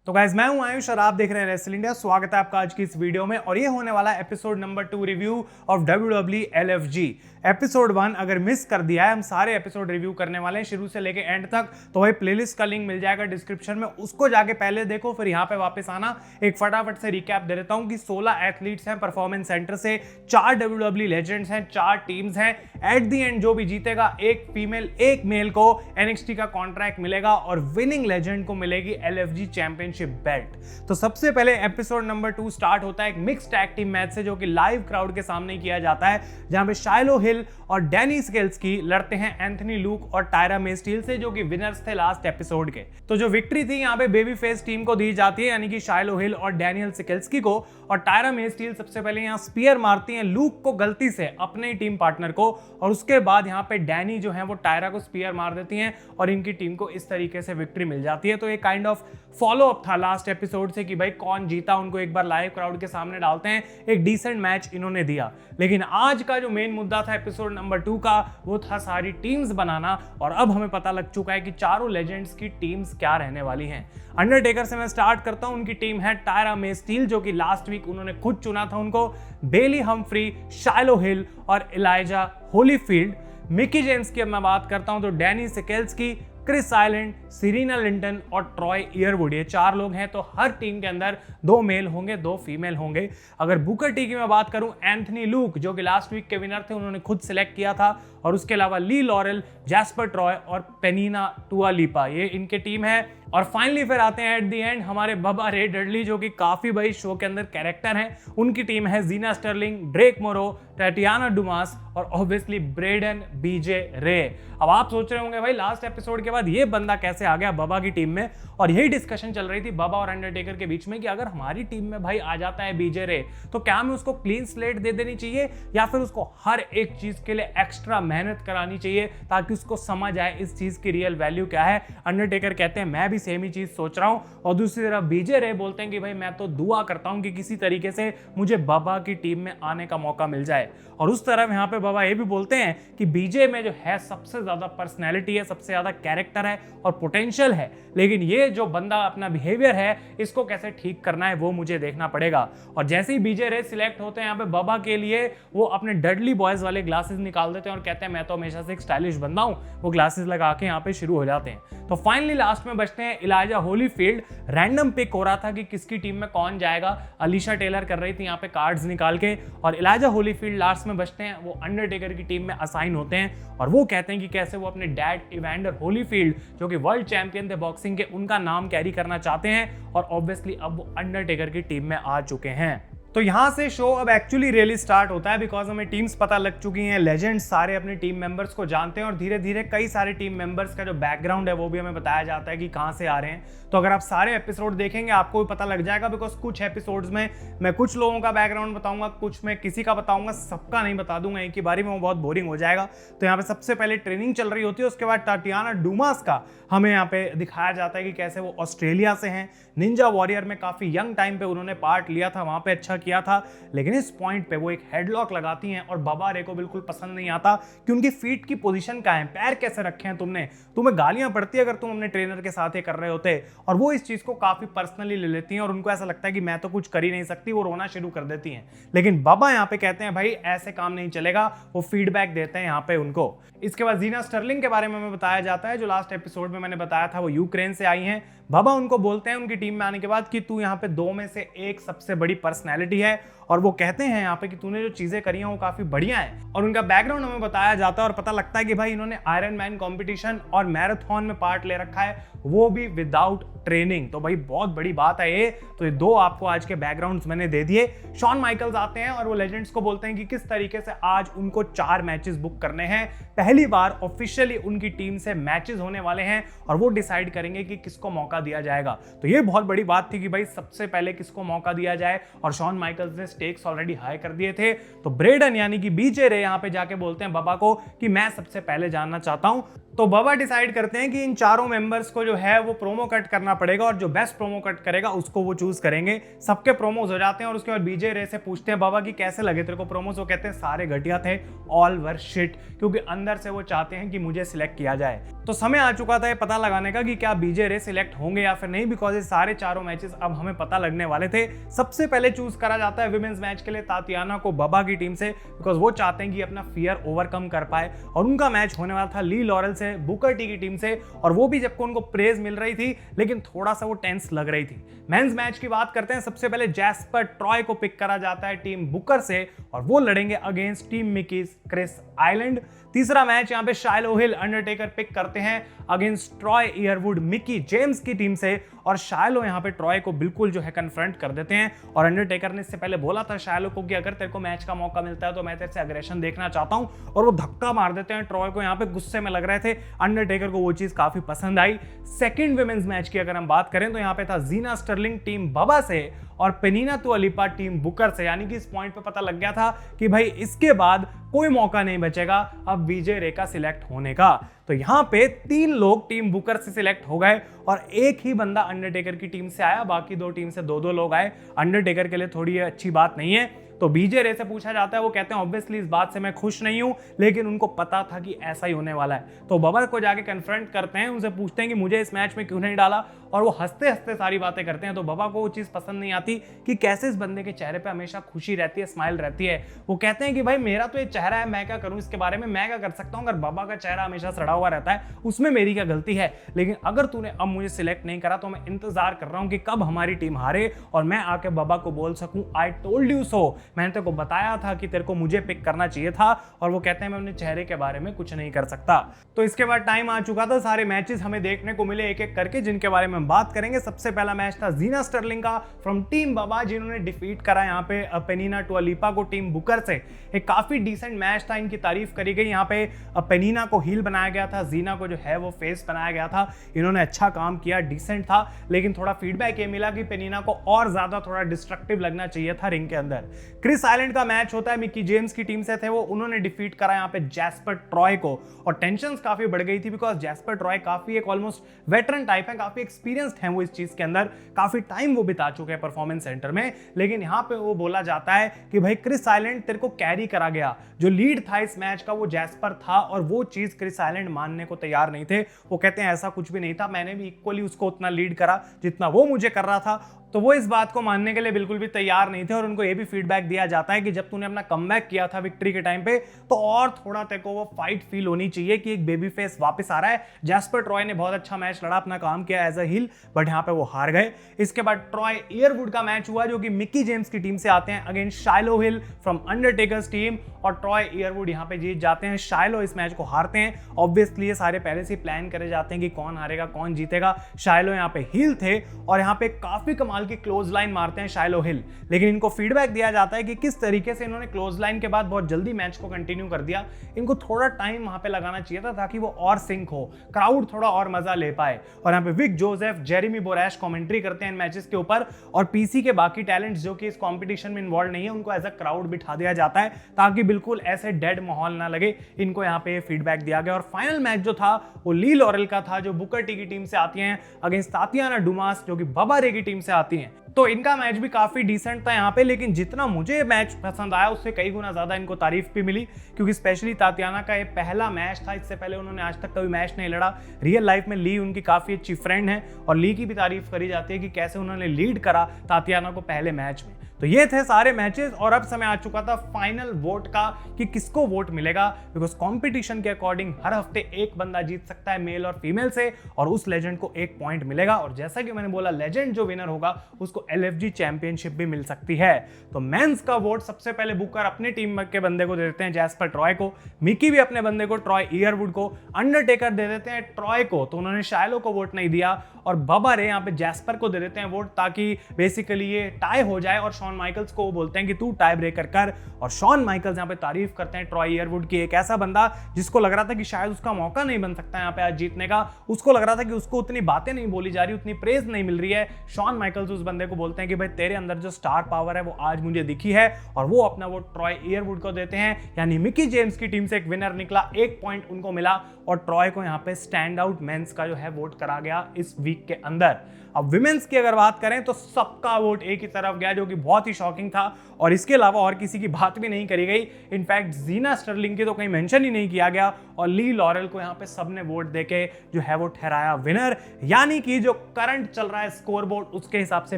तो गाइस मैं हूं आयुष और आप देख रहे हैं रेसल इंडिया। स्वागत है आपका आज की इस वीडियो में और ये होने वाला है episode number 2 review of WWE LFG। Episode 1 अगर मिस कर दिया है, हम सारे एपिसोड रिव्यू करने वाले हैं शुरू से लेके एंड तक, तो भाई प्लेलिस्ट का लिंक मिल जाएगा डिस्क्रिप्शन में, उसको जाके पहले देखो फिर यहाँ पे वापस आना। एक फटाफट से रिकैप दे देता हूँ कि 16 एथलीट्स हैं परफॉर्मेंस सेंटर से, 4 WWE लेजेंड्स हैं, 4 टीम्स हैं। एट दी एंड जो भी जीतेगा, एक फीमेल एक मेल को NXT का कॉन्ट्रैक्ट मिलेगा और विनिंग लेजेंड को मिलेगी LFG चैंपियनशिप बेल्ट। तो सबसे पहले एपिसोड नंबर 2 स्टार्ट होता है एक मिक्स टैग टीम मैच से, जो कि लाइव क्राउड के सामने किया जाता है, जहां पे शाइलो हिल और डैनी स्केल्स्की लड़ते हैं एंथनी लूक और टायरा मे स्टील से, जो कि विनर्स थे लास्ट एपिसोड के। तो जो विक्ट्री थी यहाँ पे बेबी फेस टीम को दी जाती है, यानी कि शाइलो हिल और डैनियल स्केल्स्की को, और टायरा मे स्टील सबसे पहले यहाँ स्पीयर मारती हैं लूक को गलती से, अपने टीम पार्टनर को, और उसके बाद यहाँ पे डैनी जो है वो टायरा को स्पीयर मार देती हैं और इनकी टीम को इस तरीके से विक्ट्री मिल जाती है। तो ये काइंड ऑफ फॉलो अप था लास्ट एपिसोड से कि भाई कौन जीता, उनको एक बार लाइव क्राउड के सामने डालते हैं। एक डिसेंट मैच इन्होंने दिया। लेकिन आज का जो मेन मुद्दा था एपिसोड नंबर 2 का, वो था सारी टीम्स बनाना, और अब हमें पता लग चुका है कि चारों लेजेंड्स की टीम्स क्या रहने वाली हैं। अंडरटेकर से मैं स्टार्ट करता हूं। उनकी टीम है टायरा मे स्टील, जो कि लास्ट वीक उन्होंने खुद चुना था उनको, बेली हम्फ्री, शाइलो हिल और इलाइजा होलीफील्ड। मिकी जेम्स की अब मैं बात करता हूं तो डैनी स्केल्स्की, क्रिस आइलैंड, सीरीना लिंटन और ट्रॉय ईयरवुड, ये 4 लोग हैं। तो हर टीम के अंदर 2 मेल होंगे, 2 फीमेल होंगे। अगर बुकर टी की मैं बात करूं, एंथनी लूक जो कि लास्ट वीक के विनर थे, उन्होंने खुद सिलेक्ट किया था, और उसके अलावा ली लॉरेल, जैस्पर ट्रॉय और पेनिना टुआलिपा, ये इनके टीम है। और फाइनली फिर आते हैं एट दी एंड हमारे बबा रे डडली, जो कि काफी बड़ी शो के अंदर कैरेक्टर हैं। उनकी टीम है जीना स्टर्लिंग, ड्रेक मोरो, टैटियाना डुमास और ऑब्वियसली ब्रेडन बीजे रे। अब आप सोच रहे होंगे भाई लास्ट एपिसोड के बाद ये बंदा कैसे आ गया बबा की टीम में, और यही डिस्कशन चल रही थी बबा और अंडरटेकर के बीच में कि अगर हमारी टीम में भाई आ जाता है बीजे रे, तो क्या हमें उसको क्लीन स्लेट दे देनी चाहिए, या फिर उसको हर एक चीज के लिए एक्स्ट्रा मेहनत करानी चाहिए ताकि उसको समझ आए इस चीज की रियल वैल्यू क्या है। अंडरटेकर कहते हैं मैं भी सेम ही चीज सोच रहा हूं, और दूसरी तरफ बीजे रे बोलते हैं कि भाई मैं तो दुआ करता हूं कि किसी तरीके से मुझे बबा की टीम में आने का मौका मिल जाए। और उस तरफ यहाँ पे बबा ये भी बोलते हैं कि बीजे में जो है सबसे ज्यादा पर्सनैलिटी है, सबसे ज्यादा कैरेक्टर है और पोटेंशियल है, लेकिन ये जो बंदा अपना बिहेवियर है इसको कैसे ठीक करना है वो मुझे देखना पड़ेगा। और जैसे ही बीजे रे सिलेक्ट होते हैं यहाँ पे बबा के लिए, वो अपने डडली बॉयज वाले ग्लासेस निकाल देते हैं और कहते हैं मैं तो हमेशा से एक स्टाइलिश बंदा हूं। वो ग्लासेस लगा के यहाँ पे शुरू हो जाते हैं। तो फाइनली लास्ट में बचते हैं इलाइजा होलीफील्ड। रैंडम पिक हो रहा था कि किसकी टीम में कौन जाएगा, अलीशा टेलर कर रही थी यहाँ पे कार्ड्स निकाल के, और इलाइजा होलीफील्ड लास्ट में बचते हैं। वो अंडरटेकर की टीम में असाइन होते हैं और वो कहते हैं कि कैसे वो अपने डैड इवैंडर होलीफील्ड, जो कि वर्ल्ड चैंपियन थे बॉक्सिंग के, उनका नाम कैरी करना चाहते हैं, और ऑब्वियसली अब वो अंडरटेकर की टीम में आ चुके हैं। तो यहां से शो अब एक्चुअली रियली स्टार्ट होता है, बिकॉज हमें टीम्स पता लग चुकी हैं, लेजेंड्स सारे अपने टीम मेंबर्स को जानते हैं, और धीरे धीरे कई सारे टीम मेंबर्स का जो बैकग्राउंड है वो भी हमें बताया जाता है कि कहां से आ रहे हैं। तो अगर आप सारे एपिसोड देखेंगे आपको भी पता लग जाएगा, बिकॉज कुछ एपिसोड्स में मैं कुछ लोगों का बैकग्राउंड बताऊंगा, कुछ में किसी का बताऊंगा, सबका नहीं बता दूंगा एक ही बारी में, वो बहुत बोरिंग हो जाएगा। तो यहाँ पे सबसे पहले ट्रेनिंग चल रही होती है, उसके बाद टाटियाना डुमास का हमें यहाँ पे दिखाया जाता है कि कैसे वो ऑस्ट्रेलिया से हैं। निंजा वॉरियर में काफी यंग टाइम पे उन्होंने पार्ट लिया था, वहां पे अच्छा किया था, लेकिन इस पॉइंट पे वो एक हेडलॉक लगाती हैं और बबा रे को बिल्कुल पसंद नहीं आता कि उनकी फीट की पोजीशन क्या है, पैर कैसे रखे हैं तुमने, तुम्हें गालियां पड़ती है अगर तुम अपने ट्रेनर के साथ ये कर रहे होते। और वो इस चीज को काफी पर्सनली ले लेती हैं और उनको ऐसा लगता है कि मैं तो कुछ कर ही नहीं सकती, वो रोना शुरू कर देती हैं। लेकिन बबा यहाँ पे कहते हैं भाई ऐसे काम नहीं चलेगा, वो फीडबैक देते हैं यहाँ पे उनको। इसके बाद जीना स्टर्लिंग के बारे में हमें बताया जाता है, जो लास्ट एपिसोड में मैंने बताया था, वो यूक्रेन से आई हैं। बबा उनको बोलते हैं उनकी टीम में आने के बाद कि तू यहाँ पे 2 में से एक सबसे बड़ी पर्सनैलिटी है, और वो कहते हैं यहाँ पे कि तूने जो चीजें करी हैं वो काफी बढ़िया है। और उनका बैकग्राउंड हमें बताया जाता है और पता लगता है कि भाई इन्होंने आयरन मैन कॉम्पिटिशन और मैराथन में पार्ट ले रखा है, वो भी विदाउट ट्रेनिंग। तो भाई बहुत बड़ी बात है ये। तो ये 2 आपको आज के बैकग्राउंड्स मैंने दे दिए। शॉन माइकल्स आते हैं और वो लेजेंड्स को बोलते हैं कि किस तरीके से आज उनको 4 मैचेस बुक करने हैं। पहली बार ऑफिशियली उनकी टीम से मैचेस होने वाले हैं और वो डिसाइड करेंगे कि किसको मौका दिया जाएगा। तो ये बहुत बड़ी बात थी कि भाई सबसे पहले किसको मौका दिया जाए, और शॉन माइकल्स ने स्टेक्स ऑलरेडी हाई कर दिए थे। तो ब्रेडन यानी कि बीजे रे यहाँ पे जाके बोलते हैं बबा को कि मैं सबसे पहले जानना चाहता हूं। तो बबा डिसाइड करते हैं कि इन चारों मेंबर्स को जो है वो प्रोमो कट करना पड़ेगा और जो बेस्ट प्रोमो कट करेगा उसको वो चूज करेंगे। सबके प्रोमोज हो जाते हैं और उसके बाद बीजे रे से पूछते हैं बाबा कि कैसे लगे तेरे को प्रोमोज, वो कहते हैं सारे घटिया थे, ऑल वर शिट, क्योंकि अंदर से वो चाहते हैं कि मुझे सिलेक्ट किया जाए। तो समय आ चुका था ये पता लगाने का कि क्या बीजे रे सिलेक्ट होंगे या फिर नहीं, बिकॉज ये सारे चारों मैचेस अब हमें पता लगने वाले थे। सबसे पहले चूज करा जाता है विमेंस मैच के लिए तातियाना को बबा की टीम से, बिकॉज वो चाहते हैं कि अपना फियर ओवरकम कर पाए और उनका मैच होने वाला था ली लॉरेल से, बुकर टी की टीम से, और वो भी जबकि उनको प्रेज मिल रही थी लेकिन थोड़ा सा वो टेंस लग रही थी। मेंस मैच की बात करते हैं, सबसे पहले जैस्पर ट्रॉय को पिक करा जाता है टीम बुकर से और वो लड़ेंगे अगेंस्ट टीम मिकीज क्रिस आइलैंड। तीसरा मैच यहाँ पे शाइलो हिल अंडरटेकर पिक करते हैं अगेंस्ट ट्रॉय ईयरवुड मिकी जेम्स की टीम से, और शाइलो यहाँ पे ट्रॉय को बिल्कुल जो है कन्फ्रंट कर देते हैं। और अंडरटेकर ने इससे पहले बोला था शाइलो को कि अगर तेरे को मैच का मौका मिलता है तो मैं तेरे से एग्रेशन देखना चाहता हूं, और वो धक्का मार देते हैं ट्रॉय को। यहाँ पे गुस्से में लग रहे थे, अंडरटेकर को वो चीज काफी पसंद आई। सेकंड विमेंस मैच की अगर हम बात करें तो यहाँ पे था जीना स्टर्लिंग टीम बबा से और पेनिना तुअलीपा टीम बुकर से, यानी कि इस पॉइंट पे पता लग गया था कि भाई इसके बाद कोई मौका नहीं बचेगा अब बीजे रे का सिलेक्ट होने का। तो यहाँ पे 3 लोग टीम बुकर से सिलेक्ट हो गए और एक ही बंदा अंडरटेकर की टीम से आया, बाकी 2 टीम से 2-2 लोग आए। अंडरटेकर के लिए थोड़ी अच्छी बात नहीं है। तो बीजे रे से पूछा जाता है, वो कहते हैं ऑब्वियसली इस बात से मैं खुश नहीं हूं, लेकिन उनको पता था कि ऐसा ही होने वाला है। तो बबर को जाके कन्फ्रंट करते हैं, उनसे पूछते हैं कि मुझे इस मैच में क्यों नहीं डाला, और वो हंसते हंसते सारी बातें करते हैं। तो बाबा को वो चीज पसंद नहीं आती कि कैसे इस बंदे के चेहरे पे हमेशा खुशी रहती है, स्माइल रहती है। वो कहते हैं कि भाई मेरा तो ये चेहरा है, मैं क्या करूं इसके बारे में, मैं क्या कर सकता हूं। अगर बाबा का चेहरा हमेशा सड़ा हुआ रहता है उसमें मेरी क्या गलती है, लेकिन अगर तूने अब मुझे सिलेक्ट नहीं करा तो मैं इंतजार कर रहा हूं कि कब हमारी टीम हारे और मैं आके बाबा को बोल सकूं आई टोल्ड यू सो, मैंने तेरे को बताया था कि तेरे को मुझे पिक करना चाहिए था। और वो कहते हैं मैं अपने चेहरे के बारे में कुछ नहीं कर सकता। तो इसके बाद टाइम आ चुका था, सारे मैचेस हमें देखने को मिले एक एक करके, जिनके बारे में हम बात करेंगे। सबसे पहला मैच था जीना स्टर्लिंग का फ्रॉम टीम बबा, जिन्होंने डिफीट करा यहाँ पे पेनिना तुअलीपा को टीम बुकर से। एक काफी डिसेंट मैच था, इनकी तारीफ करी गई। यहाँ पे पेनिना को हील बनाया गया था, जीना को जो है वो फेस बनाया गया था। इन्होंने अच्छा काम किया, डिसेंट था, लेकिन थोड़ा फीडबैक ये मिला कि पेनिना को और ज्यादा थोड़ा डिस्ट्रक्टिव लगना चाहिए था रिंग के अंदर। क्रिस आइलैंड का मैच होता है, मिकी जेम्स की टीम से थे वो, उन्होंने डिफीट करा यहाँ पे जैस्पर ट्रॉय को, और टेंशंस काफी बढ़ गई थी बिकॉज जैस्पर ट्रॉय काफी एक ऑलमोस्ट वेटरन टाइप है, काफी एक्सपीरियंस्ड हैं वो इस चीज के अंदर, काफी टाइम वो बिता चुके हैं परफॉर्मेंस सेंटर में। लेकिन यहाँ पे वो बोला जाता है कि भाई क्रिस आइलैंड तेरे को कैरी करा गया, जो लीड था इस मैच का वो जैस्पर था, और वो चीज क्रिस आइलैंड मानने को तैयार नहीं थे। वो कहते हैं ऐसा कुछ भी नहीं था, मैंने भी इक्वली उसको उतना लीड करा जितना वो मुझे कर रहा था। तो वो इस बात को मानने के लिए बिल्कुल भी तैयार नहीं थे, और उनको ये भी फीडबैक दिया जाता है कि जब तूने अपना कमबैक किया था विक्ट्री के टाइम पे तो और थोड़ा तेरे को वो फाइट फील होनी चाहिए कि एक बेबी फेस वापस आ रहा है। जैस्पर ट्रॉय ने बहुत अच्छा मैच लड़ा, अपना काम किया एज अ हील, बट यहाँ पे वो हार गए। इसके बाद ट्रॉय ईयरवुड का मैच हुआ, जो कि मिकी जेम्स की टीम से आते हैं अगेंस्ट शाइलो हिल फ्रॉम अंडरटेकर्स टीम, और ट्रॉय ईयरवुड यहाँ पे जीत जाते हैं। शाइलो इस मैच को हारते हैं। ऑब्वियसली ये सारे पहले से प्लान करे जाते हैं कि कौन हारेगा कौन जीतेगा। शाइलो यहाँ पे हील थे और यहाँ पे काफी कमाल की क्लोज लाइन मारते हैं शाइलो हिल, लेकिन इनको फीडबैक दिया जाता है कि किस तरीके से इन्होंने क्लोज लाइन के बाद बहुत जल्दी मैच को कंटिन्यू कर दिया। इनको थोड़ा टाइम वहां पे लगाना चाहिए था ताकि वो और सिंक हो, क्राउड थोड़ा और मजा ले पाए। और यहाँ पे विक जोसेफ, जेरेमी बोरैश कमेंट्री करते हैं इन मैचेस के ऊपर, और पीसी के बाकी टैलेंट्स जो कि इस कंपटीशन में इन्वॉल्व नहीं है उनको एज अ क्राउड बिठा दिया जाता है ताकि बिल्कुल ऐसे डेड माहौल ना लगे। इनको यहाँ पे फीडबैक दिया गया। और फाइनल मैच जो था वो ली लॉरेल का था, जो बुकर टी की टीम से आती हैं अगेंस्ट तातियाना डुमास, जो कि बबा रे की टीम से आती हैं। तो इनका मैच भी काफी डिसेंट था यहाँ पे, लेकिन जितना मुझे मैच पसंद आया उससे कई गुना ज्यादा इनको तारीफ भी मिली, क्योंकि स्पेशली तातियाना का ये पहला मैच था, इससे पहले उन्होंने आज तक कभी मैच नहीं लड़ा। रियल लाइफ में ली उनकी काफी अच्छी फ्रेंड है, और ली की भी तारीफ करी जाती है कि कैसे उन्होंने लीड करा तातियाना को पहले मैच में। तो ये थे सारे मैचेस, और अब समय आ चुका था फाइनल वोट का कि किसको वोट मिलेगा, बिकॉज कंपटीशन के अकॉर्डिंग हर हफ्ते एक बंदा जीत सकता है मेल और फीमेल से, और उस लेजेंड को 1 पॉइंट मिलेगा। और जैसा कि मैंने बोला, लेजेंड जो विनर होगा उसको LFG चैंपियनशिप भी मिल सकती है। तो मेंस का वोट सबसे पहले बुकर अपनी टीम के बंदे को दे देते हैं, जैस्पर ट्रॉय को। मिकी भी अपने बंदे को, ट्रॉय ईयरवुड को। अंडरटेकर दे देते हैं ट्रॉय को, तो उन्होंने शाइलो को वोट नहीं दिया। और बबा रे यहाँ पे जैस्पर को दे देते हैं वोट, ताकि बेसिकली ये टाई हो जाए, और शॉन माइकल्स को वो बोलते हैं कि तू टाई ब्रेकर कर। और शॉन माइकल्स यहाँ पे तारीफ करते हैं ट्रॉय ईयरवुड की, एक ऐसा बंदा जिसको लग रहा था कि शायद उसका मौका नहीं बन सकता यहाँ पे आज जीतने का। उसको लग रहा था कि उसको उतनी बातें नहीं बोली जा रही, उतनी प्रेज नहीं मिल रही है। शॉन माइकल्स उस बंदे को बोलते हैं कि भाई तेरे अंदर जो स्टार पावर है वो आज मुझे दिखी है, और वो अपना वोट ट्रॉय ईयरवुड को देते हैं। यानी मिकी जेम्स की टीम से एक विनर निकला, 1 पॉइंट उनको मिला, और ट्रॉय को यहाँ पे स्टैंड आउट मेंस का जो है वोट करा गया इस वीक के अंदर। अब विमेंस की अगर बात करें तो सबका वोट एक ही तरफ गया, जो कि बहुत ही शॉकिंग था और इसके अलावा और किसी की बात भी नहीं करी गई। इनफैक्ट जीना स्टर्लिंग की तो कहीं मेंशन ही नहीं किया गया और ली लॉरेल को यहाँ पे सबने वोट देके जो है वो ठहराया विनर। यानी कि जो करंट चल रहा है स्कोरबोर्ड उसके हिसाब से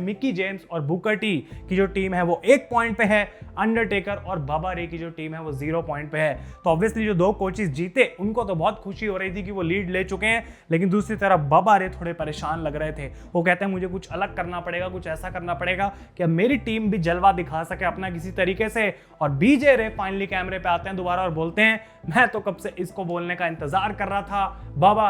मिकी जेम्स और बुकर टी की जो टीम है वो 1 पॉइंट पे है, अंडरटेकर और बाबा रे की जो टीम है वो 0 पॉइंट पे है। तो ऑब्वियसली जो 2 कोचेस जीते उनको तो बहुत खुशी हो रही थी कि वो लीड ले चुके हैं, लेकिन दूसरी तरफ बाबा रे थोड़े परेशान लग रहे थे। वो कहते हैं मुझे कुछ अलग करना पड़ेगा, कुछ ऐसा करना पड़ेगा कि अब मेरी टीम भी जलवा दिखा सके अपना किसी तरीके से। और बीजे रे फाइनली कैमरे पे आते हैं दोबारा और बोलते हैं मैं तो कब से इसको बोलने का इंतजार कर रहा था, बाबा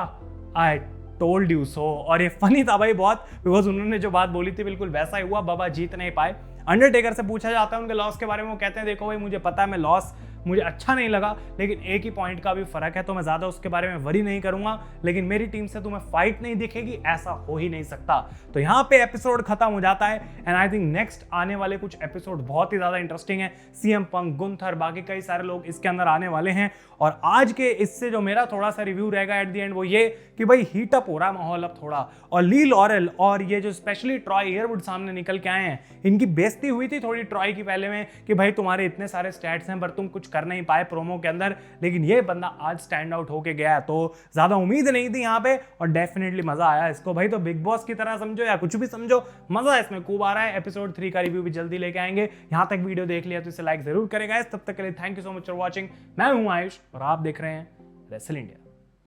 आई टोल्ड यू सो। और ये फनी था भाई बहुत, बिकॉज उन्होंने जो बात बोली थी बिल्कुल वैसा ही हुआ, बाबा जीत नहीं पाए। अंडरटेकर से पूछा जाता है उनके लॉस के बारे में, वो कहते हैं देखो भाई मुझे पता है मैं लॉस मुझे अच्छा नहीं लगा, लेकिन एक ही पॉइंट का भी फर्क है तो मैं ज्यादा उसके बारे में वरी नहीं करूंगा, लेकिन मेरी टीम से तुम्हें फाइट नहीं दिखेगी, ऐसा हो ही नहीं सकता। तो यहाँ पे एपिसोड खत्म हो जाता है एंड आई थिंक नेक्स्ट आने वाले कुछ एपिसोड बहुत ही ज्यादा इंटरेस्टिंग है। सीएम पंक, गुंथर, बाकी कई सारे लोग इसके अंदर आने वाले हैं। और आज के इससे जो मेरा थोड़ा सा रिव्यू रहेगा एट द एंड वो ये कि भाई हीटअप हो रहा है माहौल अब थोड़ा, और ली लॉरेल और ये जो स्पेशली ट्रॉय एयरवुड सामने निकल के आए हैं, इनकी बेइज्जती हुई थी थोड़ी ट्रॉय की पहले में कि भाई तुम्हारे इतने सारे स्टैट्स हैं पर तुम कुछ कर नहीं पाए प्रोमो के अंदर, लेकिन ये बंदा आज स्टैंड आउट होके गया है। तो ज्यादा उम्मीद नहीं थी यहाँ पे और डेफिनेटली मजा आया इसको। भाई तो बिग बॉस की तरह समझो या कुछ भी समझो, मजा इसमें खूब आ रहा है। एपिसोड 3 का रिव्यू भी जल्दी लेके आएंगे। यहाँ तक वीडियो देख लिया तो इसे लाइक जरूर करेगा। तब तक के लिए thank you so much for watching. मैं हूं आयुष और आप देख रहे हैं रेसल इंडिया।